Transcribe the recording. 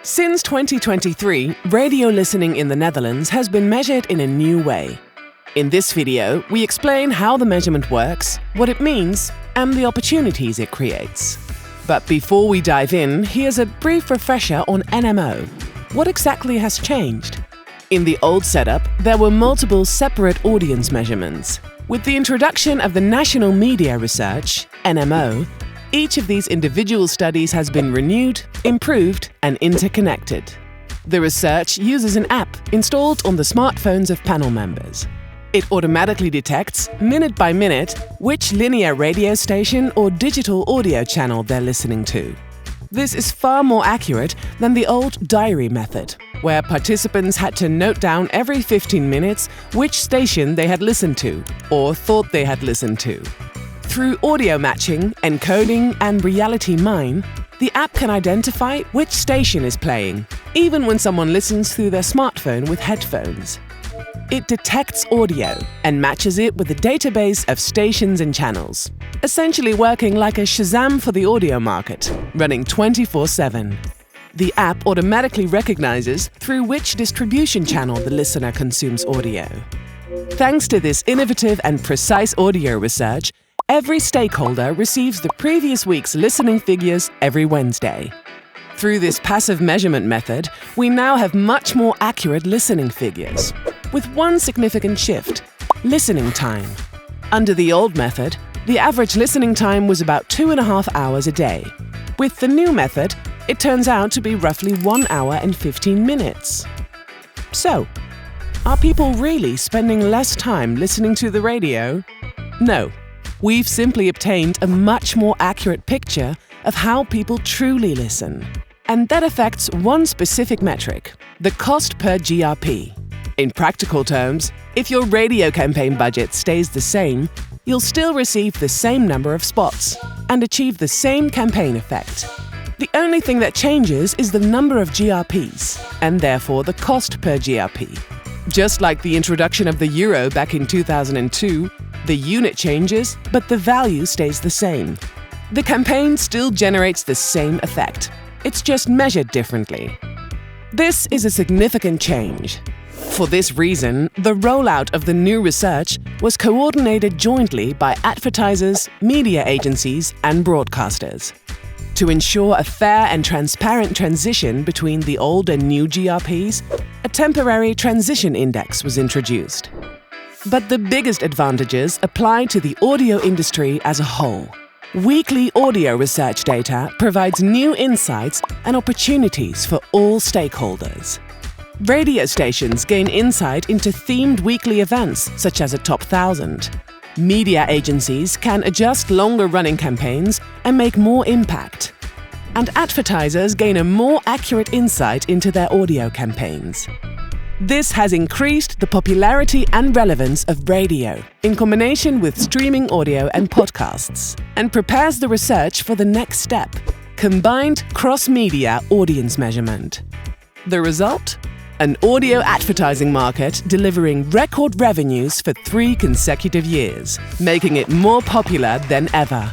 Since 2023, radio listening in the Netherlands has been measured in a new way. In this video, we explain how the measurement works, what it means, and the opportunities it creates. But before we dive in, here's a brief refresher on NMO. What exactly has changed? In the old setup, there were multiple separate audience measurements. With the introduction of the National Media Research, NMO, each of these individual studies has been renewed, improved, and interconnected. The research uses an app installed on the smartphones of panel members. It automatically detects, minute by minute, which linear radio station or digital audio channel they're listening to. This is far more accurate than the old diary method, where participants had to note down every 15 minutes which station they had listened to or thought they had listened to. Through audio matching, encoding, and reality mine, the app can identify which station is playing, even when someone listens through their smartphone with headphones. It detects audio and matches it with a database of stations and channels, essentially working like a Shazam for the audio market, running 24/7. The app automatically recognizes through which distribution channel the listener consumes audio. Thanks to this innovative and precise audio research, every stakeholder receives the previous week's listening figures every Wednesday. Through this passive measurement method, we now have much more accurate listening figures, with one significant shift: listening time. Under the old method, the average listening time was about 2.5 hours a day. With the new method, it turns out to be roughly 1 hour and 15 minutes. So, are people really spending less time listening to the radio? No. We've simply obtained a much more accurate picture of how people truly listen. And that affects one specific metric: the cost per GRP. In practical terms, if your radio campaign budget stays the same, you'll still receive the same number of spots and achieve the same campaign effect. The only thing that changes is the number of GRPs, and therefore the cost per GRP. Just like the introduction of the euro back in 2002, the unit changes, but the value stays the same. The campaign still generates the same effect. It's just measured differently. This is a significant change. For this reason, the rollout of the new research was coordinated jointly by advertisers, media agencies, and broadcasters. To ensure a fair and transparent transition between the old and new GRPs, a temporary transition index was introduced. But the biggest advantages apply to the audio industry as a whole. Weekly audio research data provides new insights and opportunities for all stakeholders. Radio stations gain insight into themed weekly events, such as a Top 1000. Media agencies can adjust longer-running campaigns and make more impact. And advertisers gain a more accurate insight into their audio campaigns. This has increased the popularity and relevance of radio, in combination with streaming audio and podcasts, and prepares the research for the next step: combined cross-media audience measurement. The result? An audio advertising market delivering record revenues for 3 consecutive years, making it more popular than ever.